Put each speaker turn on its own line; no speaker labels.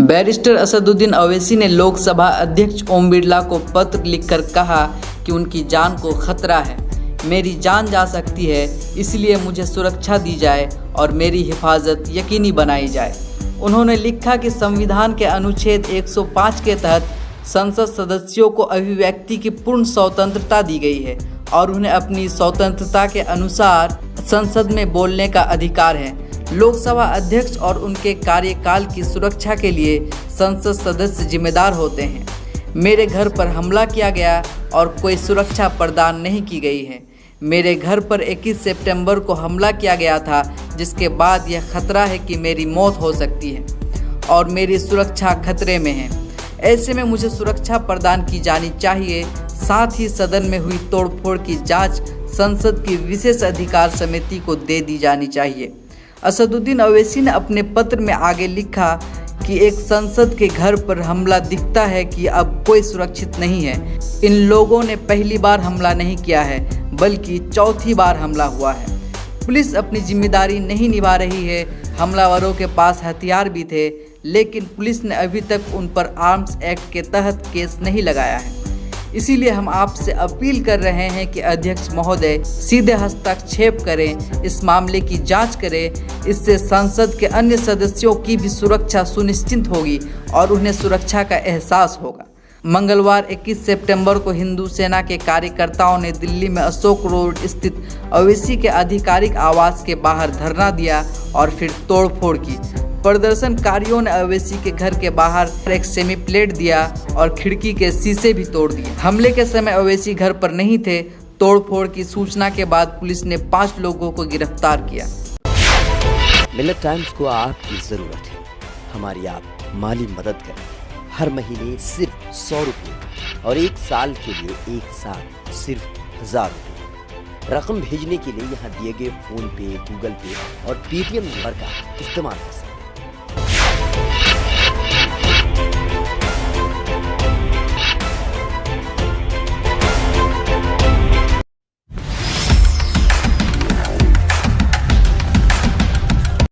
Barrister Asaduddin Owaisi ने लोकसभा अध्यक्ष ओम बिरला को पत्र लिखकर कहा कि उनकी जान को खतरा है। मेरी जान जा सकती है, इसलिए मुझे सुरक्षा दी जाए और मेरी हिफाजत यकीनी बनाई जाए। उन्होंने लिखा कि संविधान के अनुच्छेद 105 के तहत संसद सदस्यों को अभिव्यक्ति की पूर्ण स्वतंत्रता दी गई है और उन्हें अपनी स्वतंत्रता के अनुसार संसद में बोलने का अधिकार है। लोकसभा अध्यक्ष और उनके कार्यकाल की सुरक्षा के लिए संसद सदस्य जिम्मेदार होते हैं। मेरे घर पर हमला किया गया और कोई सुरक्षा प्रदान नहीं की गई है। मेरे घर पर 21 सितंबर को हमला किया गया था, जिसके बाद यह खतरा है कि मेरी मौत हो सकती है और मेरी सुरक्षा खतरे में है। ऐसे में मुझे सुरक्षा प्रदान की जानी चाहिए। साथ ही सदन में हुई तोड़फोड़ की जांच संसद की विशेष अधिकार समिति को दे दी जानी चाहिए। असदुद्दीन अवैसी ने अपने पत्र में आगे लिखा कि एक संसद के घर पर हमला दिखता है कि अब कोई सुरक्षित नहीं है। इन लोगों ने पहली बार हमला नहीं किया है, बल्कि चौथी बार हमला हुआ है। पुलिस अपनी जिम्मेदारी नहीं निभा रही है। हमलावरों के पास हथियार भी थे, लेकिन पुलिस ने अभी तक उन पर आर्म्स एक्ट के तहत केस नहीं लगाया है। इसीलिए हम आपसे अपील कर रहे हैं कि अध्यक्ष महोदय सीधे हस्तक्षेप करें, इस मामले की जांच करें। इससे संसद के अन्य सदस्यों की भी सुरक्षा सुनिश्चित होगी और उन्हें सुरक्षा का एहसास होगा। मंगलवार 21 सितंबर को हिंदू सेना के कार्यकर्ताओं ने दिल्ली में अशोक रोड स्थित अवैसी के आधिकारिक आवास के बाहर धरना दिया और फिर तोड़फोड़ की। प्रदर्शनकारियों ने अवैसी के घर के बाहर एक सेमी प्लेट दिया और खिड़की के शीशे भी तोड़ दिए। हमले के समय अवैसी घर पर नहीं थे। तोड़फोड़ की सूचना के बाद पुलिस ने 5 लोगों को गिरफ्तार किया।
मिलत टाइम्स को आपकी जरूरत है, हमारी आप माली मदद करें। हर महीने सिर्फ 100 रुपये और 1 साल के लिए एक साथ सिर्फ 1000 रुपये। रकम भेजने के लिए यहाँ दिए गए फोन पे, गूगल पे और पेटीएम नंबर का इस्तेमाल कर सकते हैं।